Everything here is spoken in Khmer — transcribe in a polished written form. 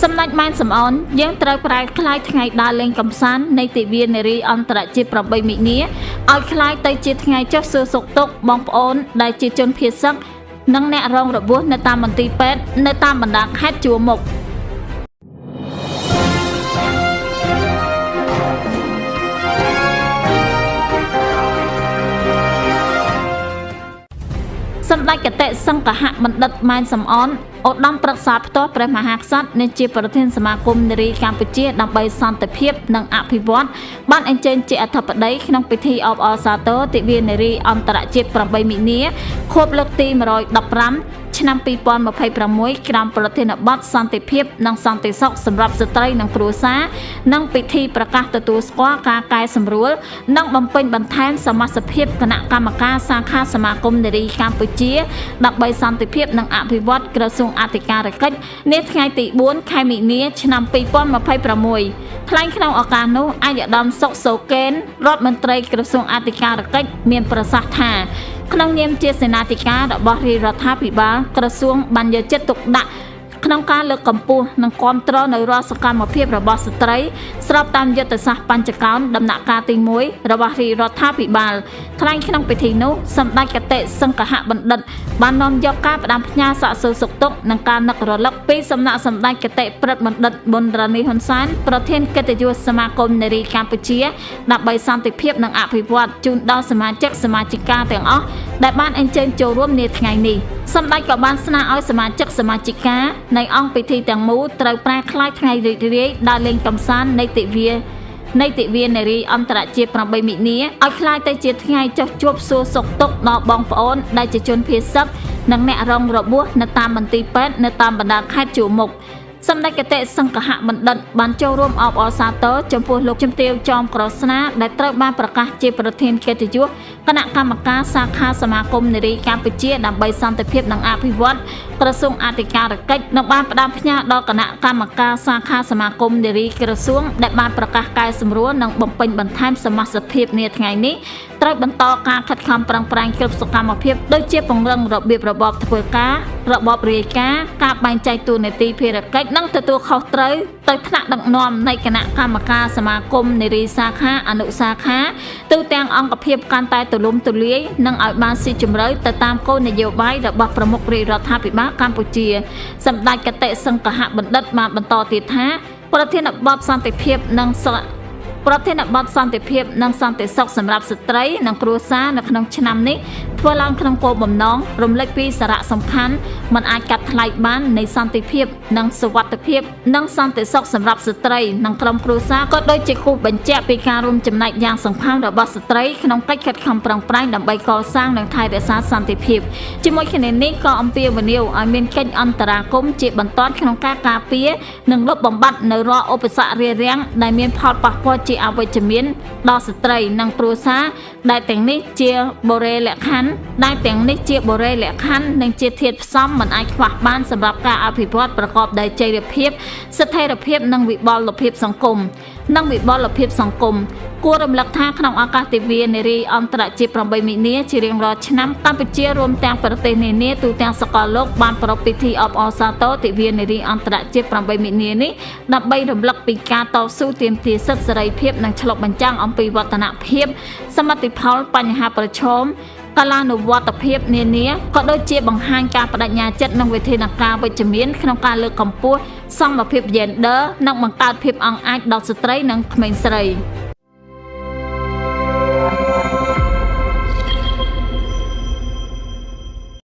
សម្ដេចម៉ែនសំអនយើងត្រូវប្រែក្លាយថ្ងៃដើរលេងកំសាន្តនៃទិវានារីអន្តរជាតិ8មិនិនាឲ្យក្លាយទៅជាថ្ងៃចុះសួរសុខទុក្ខបងប្អូនដែលជាជនភៀសសឹកនិងអ្នករងរបួសនៅតាមមន្ទីរពេទ្យនៅតាមបណ្ដាខេត្តជួរមុខសម្ដេចគតិសង្ឃហបណ្ឌិតម៉ែនសំអនឧត្តមប្រឹក្សាផ្ទាល់ព្រះមហាក្សត្រនិងជាប្រធានសមាគមនារីកម្ពុជាដើម្បីសន្តិភាពនិងអភិវឌ្ឍបានអញ្ជើញជាអធិបតីក្នុងពិធីអបអរសាទរទិវានារីអន្តរជាតិ8មិនិនាខួបលើកទី115ឆ្នាំ2026ក្រោមប្រធានបទសន្តិភាពនិងសន្តិសុខសម្រាប់ស្ត្រីនិងគ្រួសារនិងពិធីប្រកាសទទួលស្គាល់ការកែសម្រួលនិងបំពេញបន្ថែមសមាជិកភាពគណៈកម្មការសាខាសមាគមនារីកម្ពុជាដើម្បីសន្តិភាពនិងអភិវឌ្ឍក្រសួងអធិការកិច្ចនាថ្ងៃទី4ខែមិនិនាឆ្នាំ2026ថ្លែងក្នុងឱកាសនោះអាយដាមសុកសូកេនរដ្ឋមន្ត្រីក្រសួងអធិការកិច្ចមានប្រសាសន៍ថាក្នុងនាមជាសេនាធិការរបស់រាជរដ្ឋាភិបាលក្រសួងបានយកចិត្តទុកដាក់ក្នុងការលើកកម្ពស់និងគាំទ្រនៅរាល់សកម្មភាពរបស់ស្ត្រីស្របតាមយុទ្ធសាស្ត្របញ្ចកោណដំណាក់កាលទី1របស់រាជរដ្ឋាភិបាលថ្លែងក្នុងពិធីនោះសម្ដេចគតិសង្ឃហបណ្ឌិតបាននាំយកការផ្ដាំផ្ញើសាកសួរសុខទុក្ខនិងការនឹករលឹកពីសំណាក់សម្ដេចគតិព្រឹទ្ធបណ្ឌិតប៊ុនរ៉ានីហ៊ុនសែនប្រធានកិត្តិយសសមាគមនារីកម្ពុជាដើម្បីសន្តិភាពនិងអភិវឌ្ឍជូនដល់សមាជិកសមាជិកាទាំងអស់ដែលបានអញ្ជើញចូលរួមនាថ្ងៃនេះសម្ដេចក៏បានស្នើឲ្យសមាជិកសមាជិកានៃអង្គពិធីទាំងមូលត្រូវប្រែក្លាយថ្ងៃរីករាយដើរលេងកម្សាន្តនៃទិវានារីអន្តរជាតិ8មិនិនាឲ្យក្លាយទៅជាថ្ងៃចុះជួបសួរសុខទុក្ខដល់បងប្អូនដែលជាជនភៀសសឹកនិងអ្នករងរបួសនៅតាមមន្ទីរពេទ្យនៅតាមបណ្ដាខេត្តជួរមុខសម្ដេចគតិសង្ឃហបណ្ឌិតបានចូលរួមអបអរសាទរចំពោះលោកជំទាវចោមក្រស្នាដែលត្រូវបានប្រកាសជាប្រធានកិត្តិយសគណៈកម្មការសាខាសមាគមនារីកម្ពុជាដើម្បីសន្តិភាពនិងអភិវឌ្ឍក្រសួងអធិការកិច្ចនិងបានផ្ដាំផ្ញើដល់គណៈកម្មការសាខាសមាគមនារីក្រសួងដែលបានប្រកាសកែសម្រួលនិងបំពេញបន្ថែមសមាជិកភាពនាថ្ងៃនេះត្រូវបន្តការខិតខំប្រឹងប្រែងគ្រប់សកម្មភាពដូចជាពង្រឹងរបៀបរបបធ្វើការរបបរាយការណ៍ការបែងចែកតួនាទីភារកិច្ចនិងទទួលខុសត្រូវទៅថ្នាក់ដឹកនាំនៃគណៈកម្មការសមាគមនារីសាខាអនុសាខាទូទាំងអង្គភាពកាន់តែទូលំទូលាយនិងឲ្យបានស៊ីជម្រៅទៅតាមគោលនយោបាយរបស់ប្រមុខរាជរដ្ឋាភិបាលកម្ពុជាសម្ដេចគតិសង្ឃហបណ្ឌិតបានបន្តទៀតថាប្រធានបទសន្តិភាពនិងសន្តិសុខសម្រាប់ស្ត្រីនិងគ្រួសារនៅក្នុងឆ្នាំនេះធ្វើឡើងក្នុងគោលបំណងរំលេចពីសារៈសំខាន់មិនអាចកាត់ថ្លៃបាននៃសន្តិភាពនិងសុវត្ថិភាពនិងសន្តិសុខសម្រាប់ស្ត្រីនិងក្រុមគ្រួសារក៏ដូចជាគូបញ្ជាក់ពីការរួមចំណែកយ៉ាងសំខាន់របស់ស្ត្រីក្នុងកិច្ចខិតខំប្រឹងប្រែងដើម្បីកសាងនិងថែរក្សាសន្តិភាពជាមួយគ្នានេះក៏អំពាវនាវឲ្យមានកិច្ចអន្តរាគមន៍ជាបន្ទាន់ក្នុងការការពារនិងលុបបំបាត់នៅរាល់ឧបសគ្គរារាំងដែលមានផលប៉ះពាល់ជាអវិជ្ជមានដល់ស្ត្រីនិងគ្រួសារដែលទាំងនេះជាបុរេលក្ខខណ្ឌនិងជាធាតុផ្សំមិនអាចខ្វះបានសម្រាប់ការអភិវឌ្ឍប្រកបដោយចីរភាពស្ថិរភាពនិងវិបលភាពសង្គមគួររំលឹកថាក្នុងឱកាសទិវានារីអន្តរជាតិ8មិនិនាជារៀងរាល់ឆ្នាំកម្ពុជារួមទាំងប្រទេសនានាទូទាំងសកលលោកបានប្រារព្ធពិធីអបអរសាទរទិវានារីអន្តរជាតិ8មិនិនានេះដើម្បីរំលឹកពីការតស៊ូទាមទារសិទ្ធិសេរីភាពនិងឆ្លុះបញ្ចាំងអំពីវឌ្ឍនភាពសមិទ្ធផលបញ្ហាប្រឈមកាលានុវត្តភាពនានាក៏ដូចជាបង្ហាញការបដិញ្ញាចិត្តនិងវិធានការវិជ្ជមានក្នុងការលើកកម្ពស់សមភាព gender និងបង្កើតភាពអង់អាចដល់ស្ត្រីនិងក្មេងស្រី។